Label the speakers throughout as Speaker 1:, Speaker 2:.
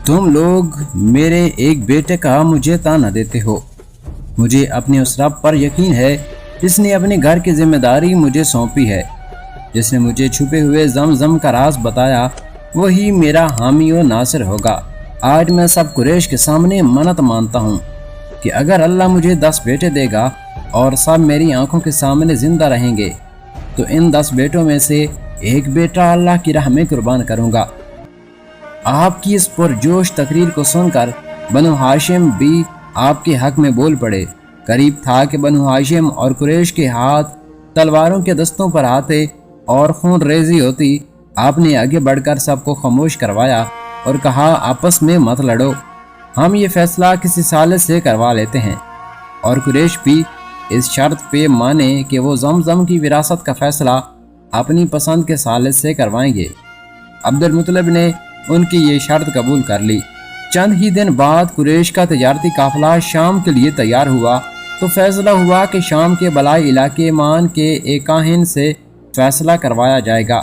Speaker 1: تم لوگ میرے ایک بیٹے کا مجھے طعنہ دیتے ہو۔ مجھے اپنے اس رب پر یقین ہے جس نے اپنے گھر کی ذمہ داری مجھے سونپی ہے، جس نے مجھے چھپے ہوئے زمزم کا راز بتایا، وہی میرا حامی و ناصر ہوگا۔ آج میں سب قریش کے سامنے منت مانتا ہوں کہ اگر اللہ مجھے 10 بیٹے دے گا اور سب میری آنکھوں کے سامنے زندہ رہیں گے تو ان 10 بیٹوں میں سے ایک بیٹا اللہ کی راہ میں قربان کروں گا۔ آپ کی اس پرجوش تقریر کو سن کر بنو ہاشم بھی آپ کے حق میں بول پڑے۔ قریب تھا کہ بنو ہاشم اور قریش کے ہاتھ تلواروں کے دستوں پر آتے اور خون ریزی ہوتی۔ آپ نے آگے بڑھ کر سب کو خاموش کروایا اور کہا، آپس میں مت لڑو، ہم یہ فیصلہ کسی سالس سے کروا لیتے ہیں، اور قریش بھی اس شرط پہ مانے کہ وہ زمزم کی وراثت کا فیصلہ اپنی پسند کے سالس سے کروائیں گے۔ عبد المطلب نے ان کی یہ شرط قبول کر لی۔ چند ہی دن بعد قریش کا تجارتی قافلہ شام کے لیے تیار ہوا تو فیصلہ ہوا کہ شام کے بلائی علاقے مان کے ایک کاہن سے فیصلہ کروایا جائے گا۔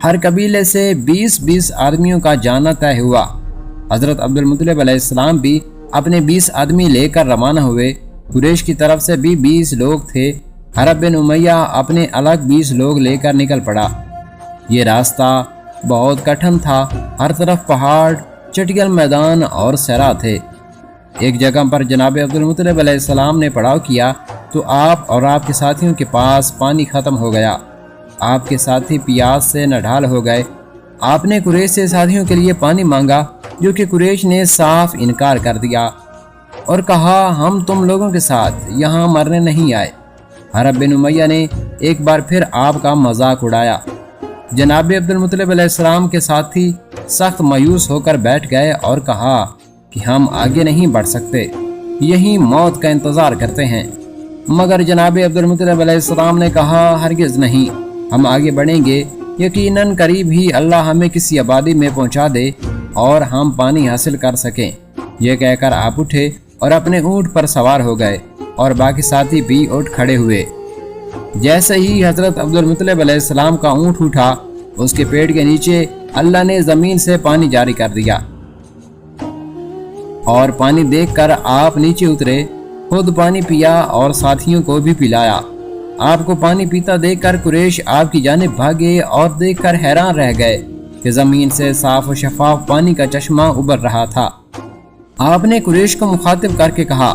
Speaker 1: ہر قبیلے سے 20 آدمیوں کا جانا طے ہوا۔ حضرت عبد المطلب علیہ السلام بھی اپنے 20 آدمی لے کر روانہ ہوئے۔ قریش کی طرف سے بھی 20 لوگ تھے۔ حرب بن امیہ اپنے الگ 20 لوگ لے کر نکل پڑا۔ یہ راستہ بہت کٹھن تھا، ہر طرف پہاڑ، چٹیل میدان اور صحرا تھے۔ ایک جگہ پر جناب عبد المطلب علیہ السلام نے پڑاؤ کیا تو آپ اور آپ کے ساتھیوں کے پاس پانی ختم ہو گیا۔ آپ کے ساتھی پیاس سے نڈھال ہو گئے۔ آپ نے قریش سے ساتھیوں کے لیے پانی مانگا، جو کہ قریش نے صاف انکار کر دیا اور کہا، ہم تم لوگوں کے ساتھ یہاں مرنے نہیں آئے۔ حرب بن امیہ نے ایک بار پھر آپ کا مذاق اڑایا۔ جناب عبد المطلب علیہ السلام کے ساتھی سخت مایوس ہو کر بیٹھ گئے اور کہا کہ ہم آگے نہیں بڑھ سکتے، یہی موت کا انتظار کرتے ہیں۔ مگر جناب عبد المطلب علیہ السلام نے کہا، ہرگز نہیں، ہم آگے بڑھیں گے، یقیناً قریب ہی اللہ ہمیں کسی آبادی میں پہنچا دے اور ہم پانی حاصل کر سکیں۔ یہ کہہ کر آپ اٹھے اور اپنے اونٹ پر سوار ہو گئے اور باقی ساتھی بھی اٹھ کھڑے ہوئے۔ جیسے ہی حضرت عبد المطلب علیہ السلام کا اونٹ اٹھا، اس کے پیٹ کے نیچے اللہ نے زمین سے پانی جاری کر دیا اور پانی دیکھ کر آپ نیچے اترے، خود پانی پیا اور ساتھیوں کو بھی پلایا۔ آپ کو پانی پیتا دیکھ کر قریش آپ کی جانب بھاگے اور دیکھ کر حیران رہ گئے کہ زمین سے صاف و شفاف پانی کا چشمہ ابھر رہا تھا۔ آپ نے قریش کو مخاطب کر کے کہا،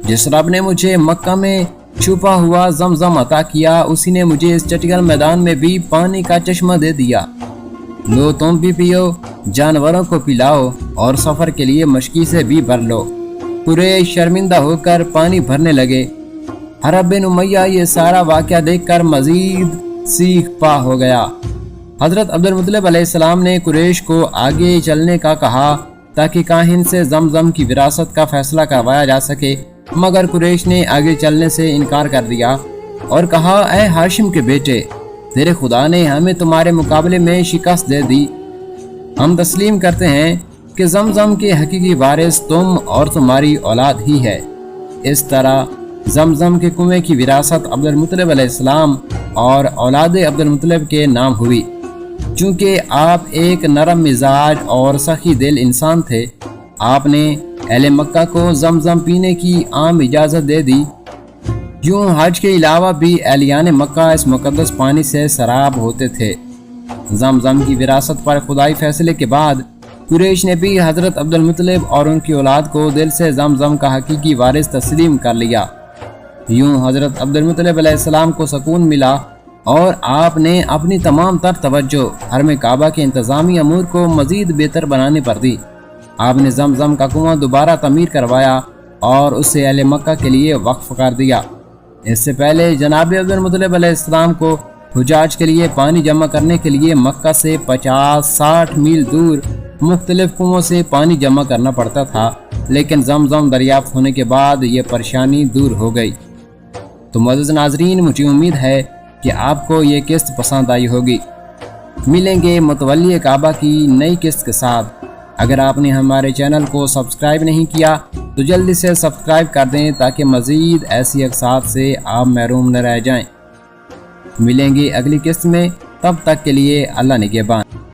Speaker 1: جس رب نے مجھے مکہ میں چھپا ہوا زمزم عطا کیا، اسی نے مجھے اس چٹیل میدان میں بھی پانی کا چشمہ دے دیا۔ لو تم بھی پیو، جانوروں کو پلاؤ اور سفر کے لیے مشکی سے بھی بھر لو۔ قریش شرمندہ ہو کر پانی بھرنے لگے۔ حرب بن امیہ یہ سارا واقعہ دیکھ کر مزید سیخ پا ہو گیا۔ حضرت عبد المطلب علیہ السلام نے قریش کو آگے چلنے کا کہا تاکہ کاہن سے زمزم کی وراثت کا فیصلہ کروایا جا سکے، مگر قریش نے آگے چلنے سے انکار کر دیا اور کہا، اے ہاشم کے بیٹے، تیرے خدا نے ہمیں تمہارے مقابلے میں شکست دے دی۔ ہم تسلیم کرتے ہیں کہ زمزم کے حقیقی وارث تم اور تمہاری اولاد ہی ہے۔ اس طرح زمزم کے کنویں کی وراثت عبد المطلب علیہ السلام اور اولاد عبد المطلب کے نام ہوئی۔ چونکہ آپ ایک نرم مزاج اور سخی دل انسان تھے، آپ نے اہل مکہ کو زمزم پینے کی عام اجازت دے دی۔ یوں حج کے علاوہ بھی اہلیان مکہ اس مقدس پانی سے سراب ہوتے تھے۔ زمزم کی وراثت پر خدائی فیصلے کے بعد قریش نے بھی حضرت عبد المطلب اور ان کی اولاد کو دل سے زمزم کا حقیقی وارث تسلیم کر لیا۔ یوں حضرت عبد المطلب علیہ السلام کو سکون ملا اور آپ نے اپنی تمام تر توجہ حرم کعبہ کے انتظامی امور کو مزید بہتر بنانے پر دی۔ آپ نے زمزم کا کنواں دوبارہ تعمیر کروایا اور اسے اہل مکہ کے لیے وقف کر دیا۔ اس سے پہلے جناب عبد المطلب علیہ السلام کو حجاج کے لیے پانی جمع کرنے کے لیے مکہ سے 50-60 میل دور مختلف کنووں سے پانی جمع کرنا پڑتا تھا، لیکن زمزم دریافت ہونے کے بعد یہ پریشانی دور ہو گئی۔ تو معزز ناظرین، مجھے امید ہے کہ آپ کو یہ قسط پسند آئی ہوگی۔ ملیں گے متولی کعبہ کی نئی قسط کے ساتھ۔ اگر آپ نے ہمارے چینل کو سبسکرائب نہیں کیا تو جلدی سے سبسکرائب کر دیں تاکہ مزید ایسی اقساط سے آپ محروم نہ رہ جائیں۔ ملیں گے اگلی قسط میں، تب تک کے لیے اللہ نگہبان۔